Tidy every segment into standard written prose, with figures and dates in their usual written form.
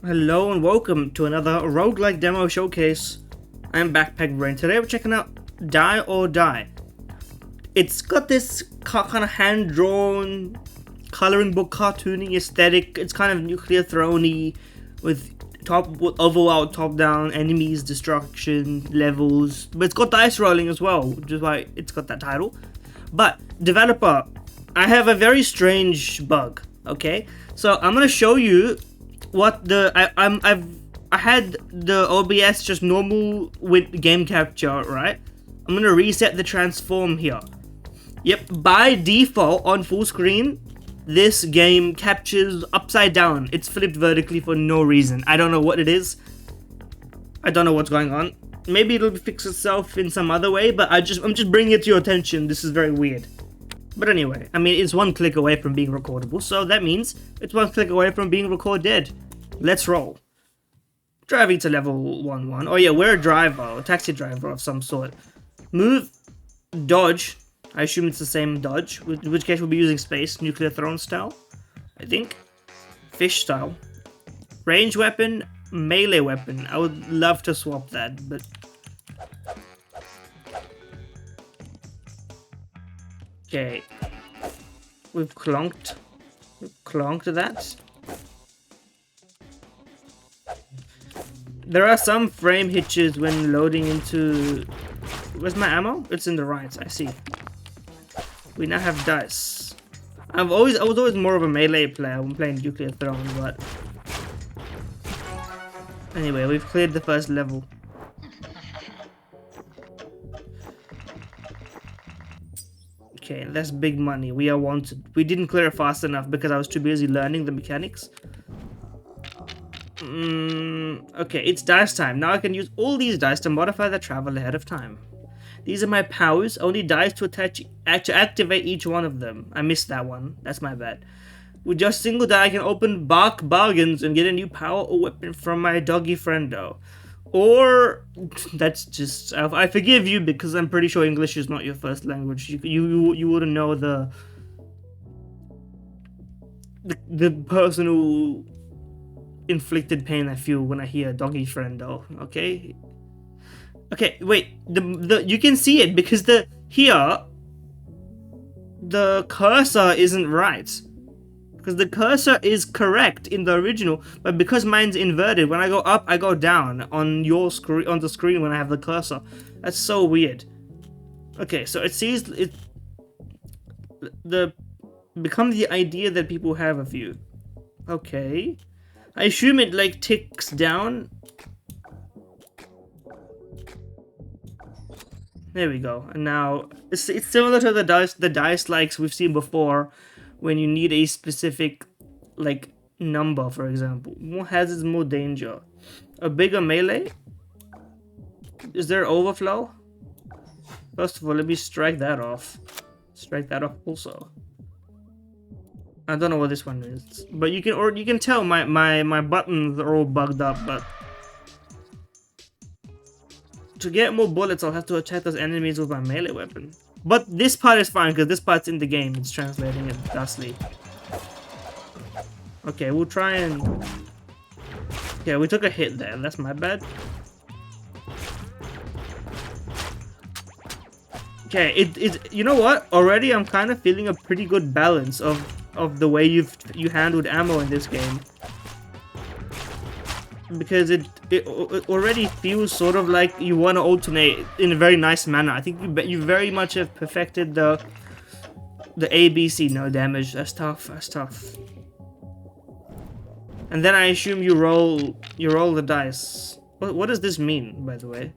Hello and welcome to another roguelike demo showcase. I'm Backpack Brain. Today we're checking out Die or Die. It's got this kind of hand-drawn, coloring book cartoony aesthetic. It's kind of nuclear throne-y with overworld top-down enemies, destruction, levels. But it's got dice rolling as well, which is why it's got that title. But developer, I have a very strange bug. Okay, so I'm gonna show you what I had the OBS just normal with game capture, right? I'm gonna reset the transform here. Yep, by default on full screen, this game captures upside down. It's flipped vertically for no reason. I don't know what it is. I don't know what's going on. Maybe it'll fix itself in some other way, but I'm just bringing it to your attention. This is very weird. But anyway, I mean, it's one click away from being recordable, so that means it's one click away from being recorded. Let's roll. Driving to level 1-1. Oh yeah, we're a driver, a taxi driver of some sort. Move, dodge. I assume it's the same dodge, in which case we'll be using space, nuclear throne style, I think. Fish style. Range weapon, melee weapon. I would love to swap that, but... Okay. We've clonked that. There are some frame hitches when loading into... Where's my ammo? It's in the right, I see. We now have dice. I was always more of a melee player when playing Nuclear Throne, but... Anyway, we've cleared the first level. Okay, that's big money. We are wanted. We didn't clear it fast enough because I was too busy learning the mechanics. Okay, it's dice time. Now I can use all these dice to modify the travel ahead of time. These are my powers. Only dice to activate each one of them. I missed that one. That's my bad. With just single die, I can open bargains and get a new power or weapon from my doggy friendo. Or that's just... I forgive you because I'm pretty sure English is not your first language. You wouldn't know the person who inflicted pain I feel when I hear doggy friendo. Okay. Okay, wait. You can see it because the cursor isn't right. Because the cursor is correct in the original, but because mine's inverted, when I go up, I go down on your screen, on the screen when I have the cursor. That's so weird. Okay, so it sees it. Becomes the idea that people have of you. Okay, I assume it like ticks down. There we go. And now it's similar to the dice likes we've seen before. When you need a specific, like, number, for example. More hazards, more danger. A bigger melee? Is there overflow? First of all, let me strike that off. Strike that off also. I don't know what this one is. But you can tell my buttons are all bugged up, but... To get more bullets, I'll have to attack those enemies with my melee weapon. But this part is fine, because this part's in the game. It's translating it thusly. Okay, we'll try and... Yeah, we took a hit there. That's my bad. Okay, you know what? Already I'm kind of feeling a pretty good balance of the way you handled ammo in this game. Because it already feels sort of like you want to alternate in a very nice manner. I think you very much have perfected the ABC. No damage. That's tough. That's tough. And then I assume you roll the dice. What does this mean, by the way?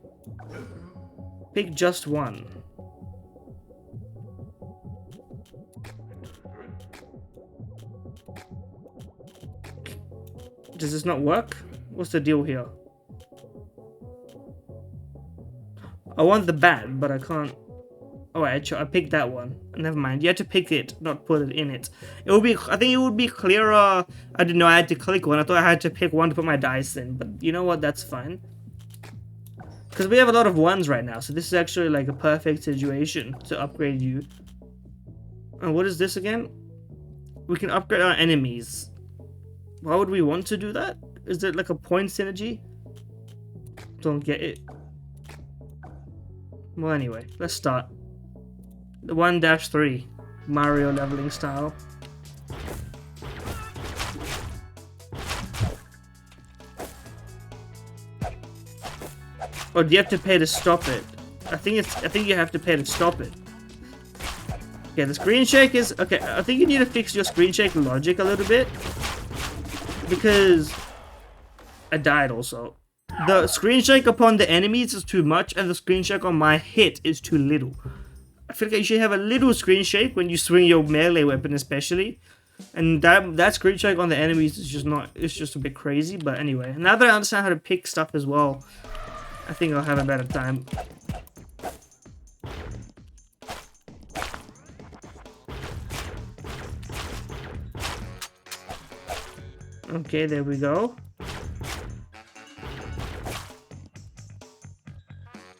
Pick just one. Does this not work? What's the deal here? I want the bat, but I can't. Oh, I picked that one. Never mind. You had to pick it, not put it in it. It would be. I think it would be clearer. I didn't know I had to click one. I thought I had to pick one to put my dice in. But you know what? That's fine. Because we have a lot of ones right now, so this is actually like a perfect situation to upgrade you. And what is this again? We can upgrade our enemies. Why would we want to do that? Is it like a point synergy? Don't get it. Well, anyway, let's start. The 1-3 Mario leveling style. Or do you have to pay to stop it? I think you have to pay to stop it. Okay, the screen shake is okay. I think you need to fix your screen shake logic a little bit, because I died also. The screen shake upon the enemies is too much, and the screen shake on my hit is too little. I feel like you should have a little screen shake when you swing your melee weapon, especially. And that screen shake on the enemies is just not. It's just a bit crazy. But anyway, now that I understand how to pick stuff as well, I think I'll have a better time. Okay, there we go.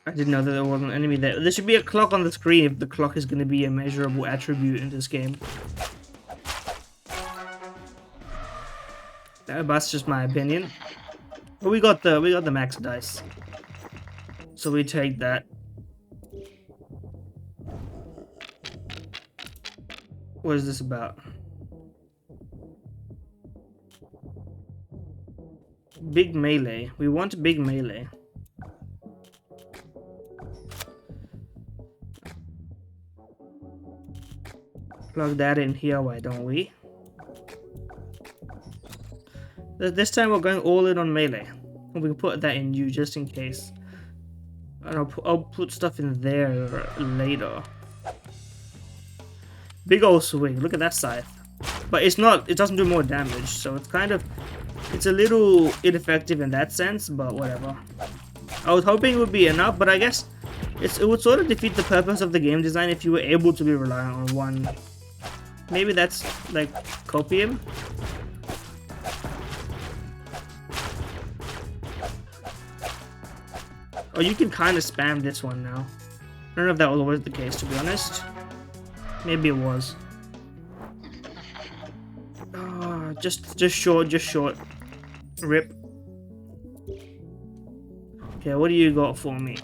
I didn't know that there was an enemy there. There should be a clock on the screen if the clock is going to be a measurable attribute in this game. That's just my opinion. But we got the max dice, so we take that. What is this about? Big melee. We want big melee. Plug that in here, why don't we? This time we're going all in on melee. And we can put that in U just in case. And I'll put stuff in there later. Big ol' swing. Look at that scythe. But it's not. It doesn't do more damage, so it's kind of. It's a little ineffective in that sense, but whatever. I was hoping it would be enough, but I guess it would sort of defeat the purpose of the game design if you were able to be reliant on one. Maybe that's like copium. Oh, you can kind of spam this one now. I don't know if that was always the case, to be honest. Maybe it was. Oh, just short. Rip. Okay, what do you got for me?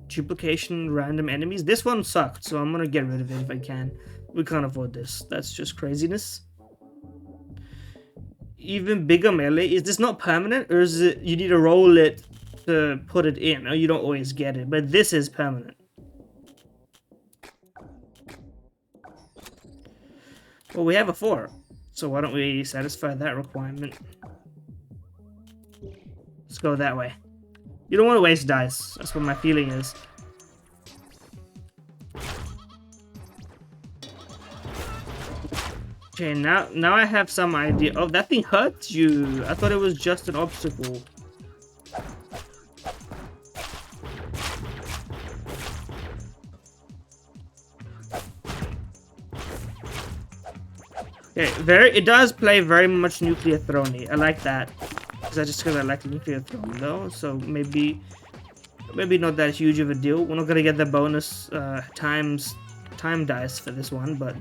Duplication random enemies. This one sucked, so I'm gonna get rid of it if I can. We can't afford this. That's just craziness. Even bigger melee. Is this not permanent, or is it you need to roll it to put it in, or you don't always get it? But this is permanent. Well, we have a 4, so why don't we satisfy that requirement? Let's go that way. You don't want to waste dice. That's what my feeling is. Okay, now I have some idea. Oh, that thing hurts you. I thought it was just an obstacle. Okay, it does play very much nuclear throne-y. I like that. Because I like nuclear throne though, so maybe not that huge of a deal. We're not gonna get the bonus time dice for this one, but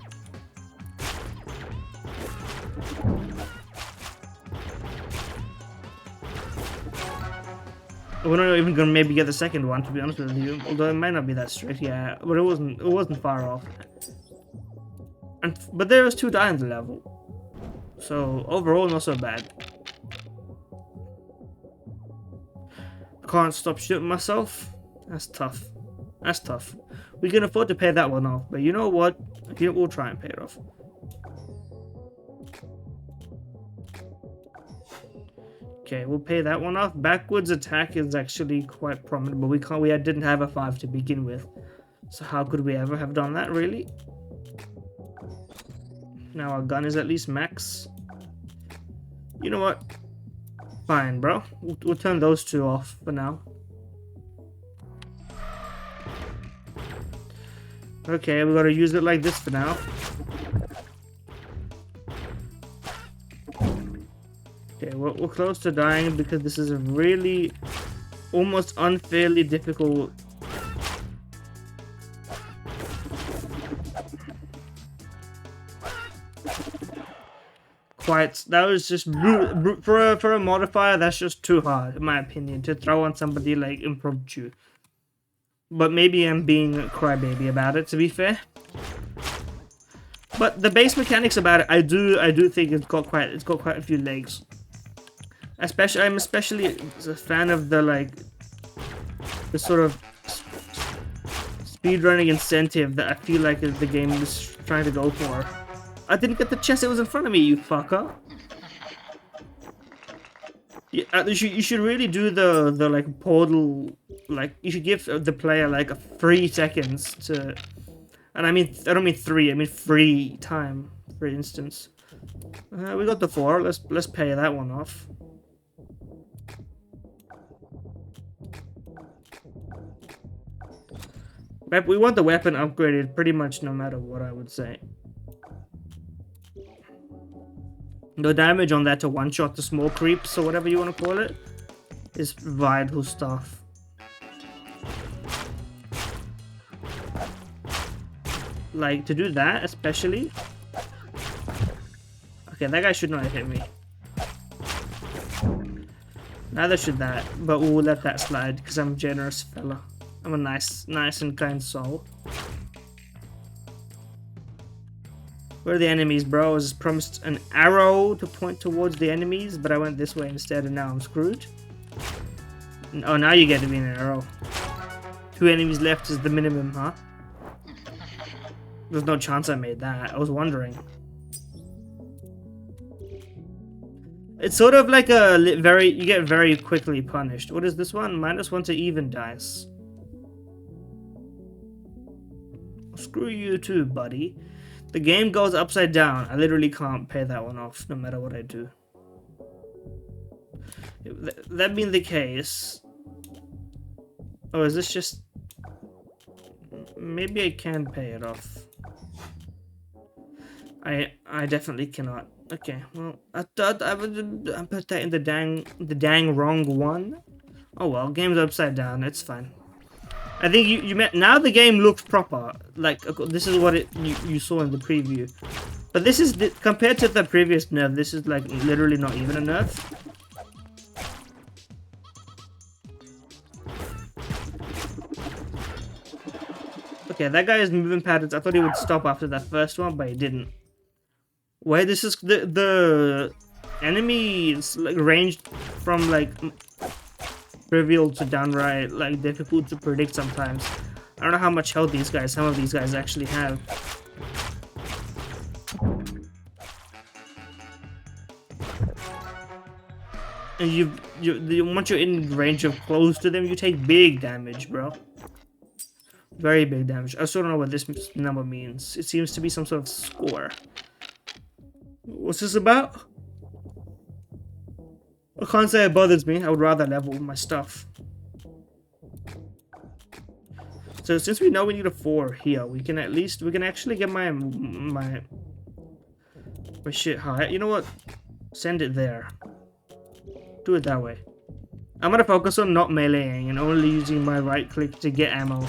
we're not even gonna maybe get the second one, to be honest with you. Although it might not be that strict, yeah. But it wasn't far off. But there was 2 die on the level, so overall not so bad. Can't stop shooting myself. That's tough. That's tough. We can afford to pay that one off, but you know what? We'll try and pay it off. Okay, we'll pay that one off. Backwards attack is actually quite prominent, but we didn't have a 5 to begin with. So how could we ever have done that, really? Now our gun is at least max. You know what? Fine, bro. We'll turn those 2 off for now. Okay, we gotta use it like this for now. Okay, we're close to dying because this is a really almost unfairly difficult. quite. That was just for a modifier. That's just too hard, in my opinion, to throw on somebody like impromptu. But maybe I'm being a crybaby about it, to be fair. But the base mechanics about it, I do think it's got quite a few legs. I'm especially a fan of the sort of speedrunning incentive that I feel like the game is trying to go for. I didn't get the chest, it was in front of me, you fucker. You should really do the like portal, like you should give the player like a 3 seconds to, and I don't mean 3, I mean free time, for instance. We got the 4, let's pay that one off. We want the weapon upgraded pretty much no matter what, I would say. No damage on that to one-shot the small creeps, or whatever you want to call it, is vital stuff. Like, to do that, especially... Okay, that guy should not have hit me. Neither should that, but we'll let that slide, because I'm a generous fella. I'm a nice and kind soul. Where are the enemies, bro? I was promised an arrow to point towards the enemies, but I went this way instead, and now I'm screwed. Oh, now you get to be an arrow. 2 enemies left is the minimum, huh? There's no chance I made that. I was wondering. It's sort of like a you get very quickly punished. What is this one? -1 to even dice. Screw you too, buddy. The game goes upside down. I literally can't pay that one off, no matter what I do. That being the case... Oh, is this just... Maybe I can pay it off. I definitely cannot. Okay, well, I thought I put that in the dang wrong one. Oh well, game's upside down. It's fine. I think you met now. The game looks proper. Like this is what you saw in the preview. But this is compared to the previous nerf. This is like literally not even a nerf. Okay, that guy's moving patterns. I thought he would stop after that first one, but he didn't. Wait, this is the enemy is like ranged from like trivial to downright like difficult to predict sometimes. I don't know how much health some of these guys actually have. And once you're in range of close to them, you take big damage, bro. Very big damage. I still don't know what this number means. It seems to be some sort of score. What's this about? I can't say it bothers me. I would rather level my stuff. So since we know we need a 4 here, we can actually get my shit high. You know what? Send it there. Do it that way. I'm gonna focus on not meleeing and only using my right click to get ammo.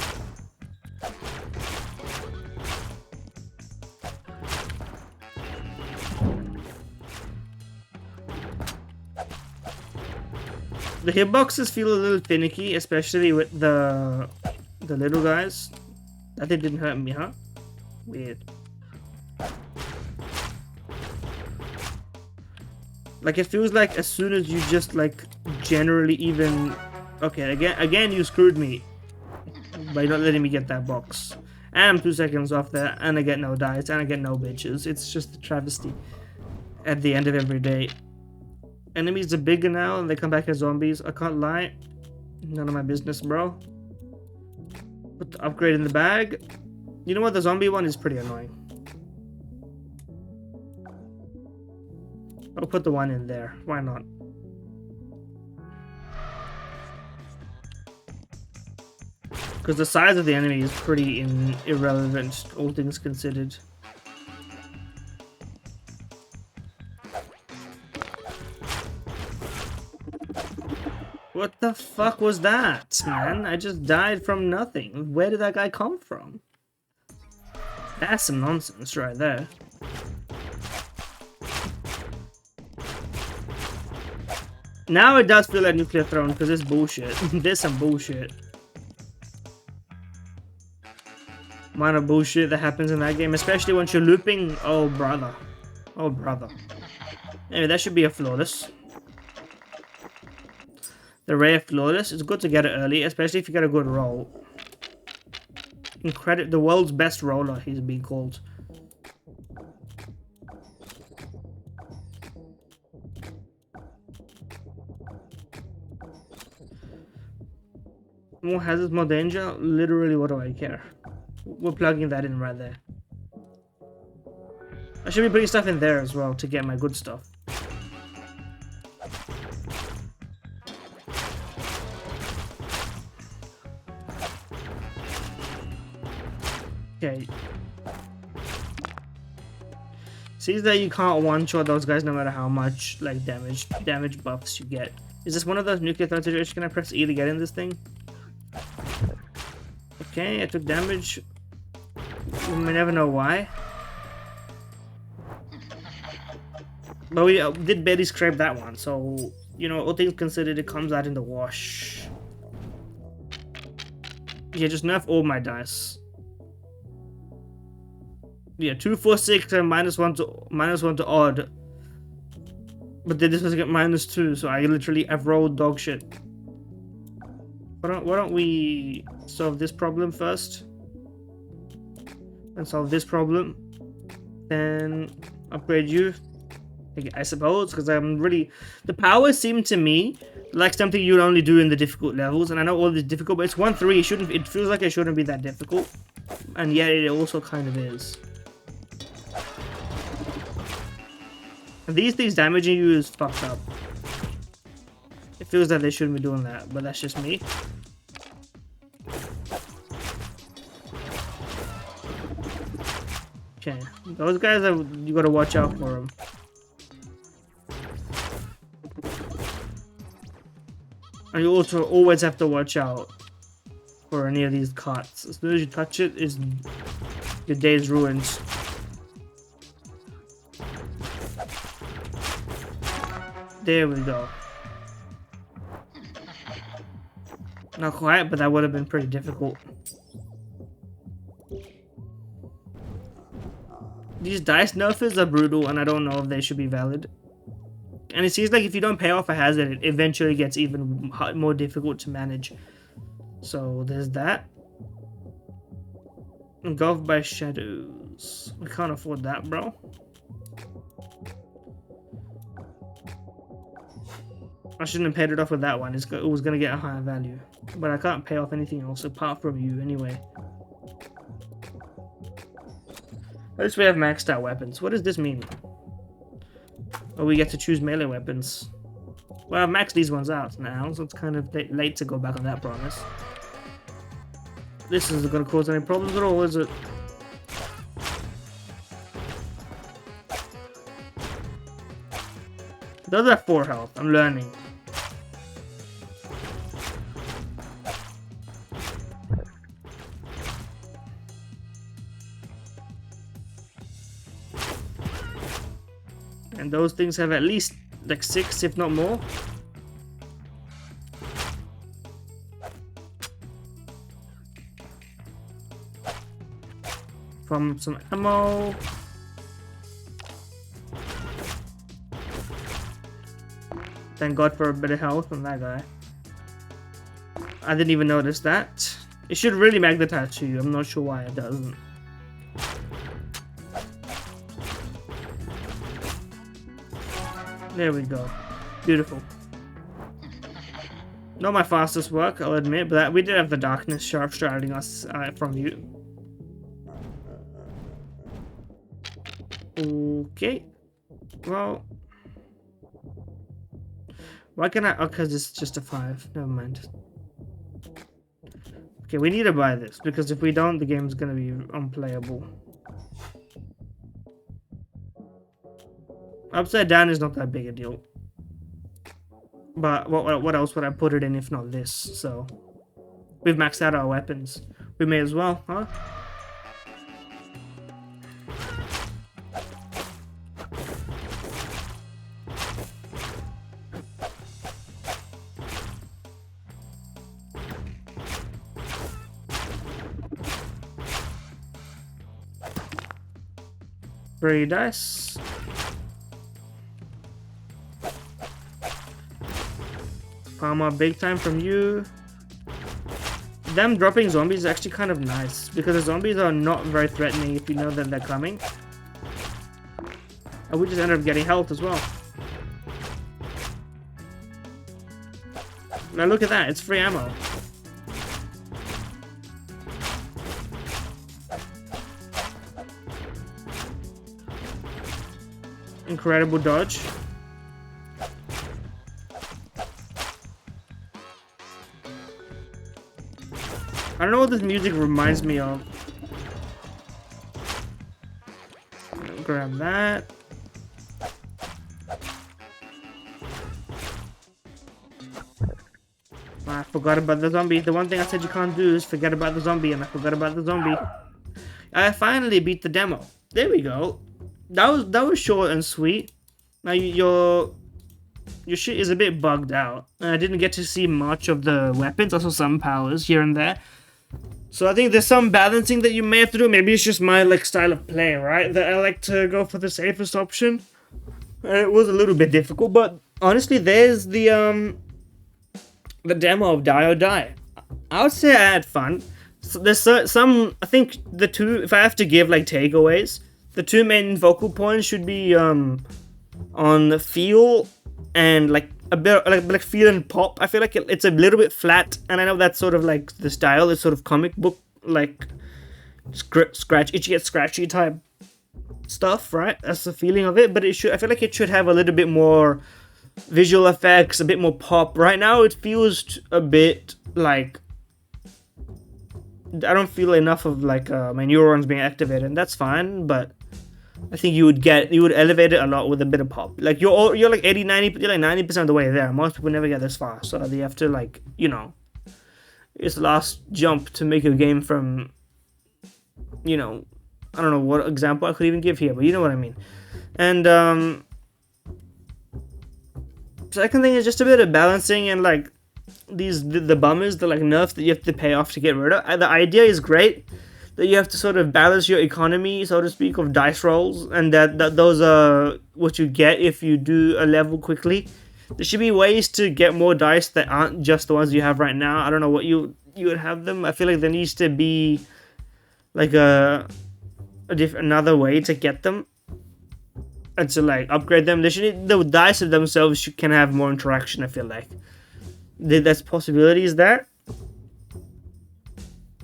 The hitboxes feel a little finicky, especially with the little guys. That they didn't hurt me, huh? Weird. Like it feels like as soon as you just like generally even. Okay, again you screwed me by not letting me get that box. And I'm 2 seconds off there, and I get no dice, and I get no bitches. It's just a travesty at the end of every day. Enemies are bigger now, and they come back as zombies. I can't lie. None of my business, bro. Put the upgrade in the bag. You know what? The zombie one is pretty annoying. I'll put the one in there. Why not? Because the size of the enemy is pretty irrelevant, all things considered. What the fuck was that, man? I just died from nothing. Where did that guy come from? That's some nonsense right there. Now it does feel like Nuclear Throne because it's bullshit. There's some bullshit. Amount of bullshit that happens in that game, especially once you're looping. Oh brother. Oh brother. Anyway, that should be a flawless. The rare flawless. It's good to get it early, especially if you get a good roll. Credit the world's best roller, he's being called. More hazards, more danger. Literally, what do I care? We're plugging that in right there. I should be putting stuff in there as well to get my good stuff. Okay. Seems that you can't one-shot those guys no matter how much like damage buffs you get. Is this one of those nuclear threat situations? Can I press E to get in this thing? Okay, I took damage. We may never know why. But we did barely scrape that one, so you know, all things considered, it comes out in the wash. Yeah, just nerf all my dice. Yeah, 2, 4, 6, and -1 to odd. But then this was get -2, so I've rolled dog shit. Why don't we solve this problem first? And solve this problem. Then upgrade you. I suppose, because I'm really... The powers seem to me like something you'd only do in the difficult levels. And I know all this difficult, but it's 1-3. It feels like it shouldn't be that difficult. And yet it also kind of is. And these things damaging you is fucked up. It feels like they shouldn't be doing that, but that's just me. Okay, those guys, you gotta watch out for them. And you also always have to watch out for any of these carts. As soon as you touch it, your day's ruined. There we go. Not quite, but that would have been pretty difficult. These dice nerfs are brutal, and I don't know if they should be valid. And it seems like if you don't pay off a hazard, it eventually gets even more difficult to manage. So there's that. Engulfed by shadows. We can't afford that, bro. I shouldn't have paid it off with that one. It was going to get a higher value. But I can't pay off anything else apart from you anyway. At least we have maxed out weapons. What does this mean? Oh, we get to choose melee weapons. Well, I've maxed these ones out now, so it's kind of late to go back on that promise. This isn't going to cause any problems at all, is it? Those are 4 health. I'm learning. And those things have at least like 6, if not more. From some ammo. Thank God for a bit of health on that guy. I didn't even notice that. It should really magnetize to you. I'm not sure why it doesn't. There we go. Beautiful. Not my fastest work, I'll admit, but we did have the darkness sharp striding us from you. Okay. Well. Why can I? Oh, because it's just a 5. Never mind. Okay, we need to buy this, because if we don't, the game's going to be unplayable. Upside down is not that big a deal. But what else would I put it in if not this? So, we've maxed out our weapons. We may as well, huh? 3 dice. Karma big time from you. Them dropping zombies is actually kind of nice because the zombies are not very threatening if you know that they're coming. And we just end up getting health as well. Now look at that, it's free ammo. Incredible dodge. I don't know what this music reminds me of. Grab that. I forgot about the zombie. The one thing I said you can't do is forget about the zombie, and I forgot about the zombie. I finally beat the demo. There we go. That was short and sweet. Now your shit is a bit bugged out. I didn't get to see much of the weapons. I saw some powers here and there. So I think there's some balancing that you may have to do. Maybe it's just my like style of play, right? That I like to go for the safest option. It was a little bit difficult, but honestly, there's the demo of Die or Die. I would say I had fun. So there's some, I think the two, if I have to give like takeaways, the two main focal points should be on the feel and like a bit like feel and pop. I feel like it's a little bit flat, and I know that's sort of like the style. It's sort of comic book like itchy scratchy type stuff, right? That's the feeling of it. But it should, I feel like it should have a little bit more visual effects, a bit more pop. Right now it feels a bit like I don't feel enough of like my neurons being activated, and that's fine, but I think you would elevate it a lot with a bit of pop. Like you're like 90% of the way there. Most people never get this far, so they have to like, you know, it's the last jump to make a game from, you know, I don't know what example I could even give here, but you know what I mean. And second thing is just a bit of balancing and like the bummers, the like nerfs that you have to pay off to get rid of. The idea is great, that you have to sort of balance your economy, so to speak, of dice rolls, and that those are what you get if you do a level quickly. There should be ways to get more dice that aren't just the ones you have right now. I don't know what you would have them. I feel like there needs to be like another way to get them and to like upgrade them. The dice themselves can have more interaction. I feel like there's possibilities there.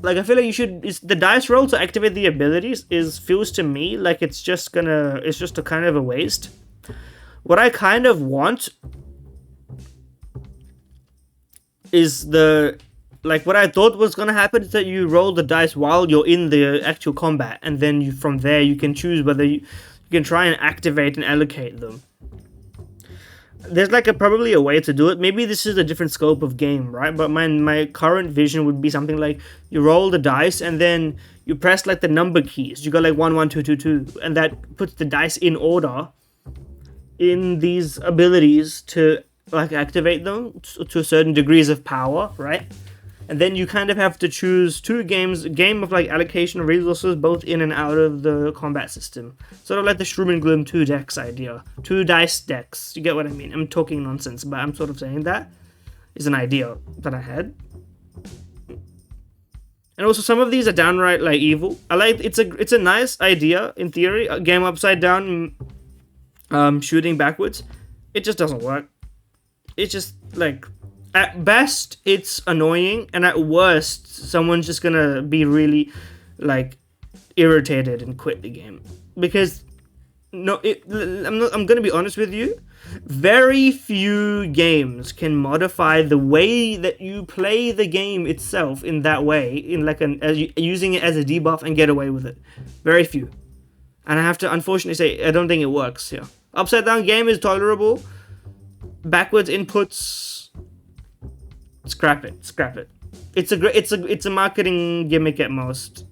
Like I feel like the dice roll to activate the abilities feels to me like it's just a kind of a waste. What I kind of want is what I thought was gonna happen is that you roll the dice while you're in the actual combat, and then from there you can choose whether you can try and activate and allocate them. There's like probably a way to do it. Maybe this is a different scope of game, right? But my current vision would be something like you roll the dice and then you press like the number keys. You go like 1 1 2 2 2, and that puts the dice in order in these abilities to like activate them to certain degrees of power, right? And then you kind of have to choose a game of like allocation of resources both in and out of the combat system. Sort of like the Shroom and Gloom 2 decks idea. 2 dice decks. You get what I mean? I'm talking nonsense, but I'm sort of saying that is an idea that I had. And also some of these are downright like evil. I like it's a nice idea in theory. A game upside down, shooting backwards. It just doesn't work. It's just like, at best, it's annoying, and at worst, someone's just gonna be really, like, irritated and quit the game. Because, I'm gonna be honest with you, very few games can modify the way that you play the game itself in that way, in like using it as a debuff and get away with it. Very few. And I have to unfortunately say, I don't think it works here. Upside down game is tolerable. Backwards inputs, scrap it. It's a marketing gimmick at most.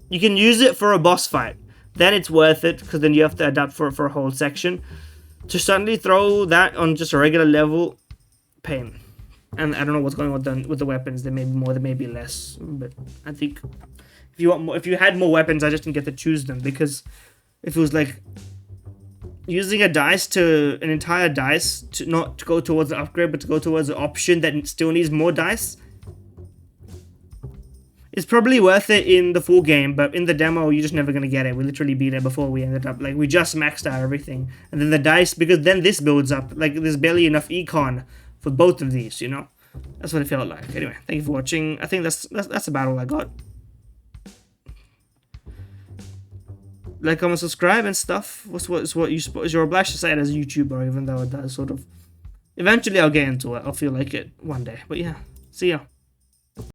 You can use it for a boss fight, then it's worth it because then you have to adapt for a whole section. To suddenly throw that on just a regular level, pain. And I don't know what's going on with the weapons. There may be more, there may be less. But I think if you had more weapons, I just didn't get to choose them because if it was like using an entire dice to not to go towards the upgrade, but to go towards the option that still needs more dice. It's probably worth it in the full game, but in the demo, you're just never going to get it. We literally beat it before we ended up, like, we just maxed out everything. And then the dice, because then this builds up. Like, there's barely enough econ for both of these, you know? That's what it felt like. Anyway, thank you for watching. I think that's about all I got. Like, comment, subscribe, and stuff. You're obliged to say it as a YouTuber, even though it does sort of. Eventually, I'll get into it. I'll feel like it one day. But yeah, see ya.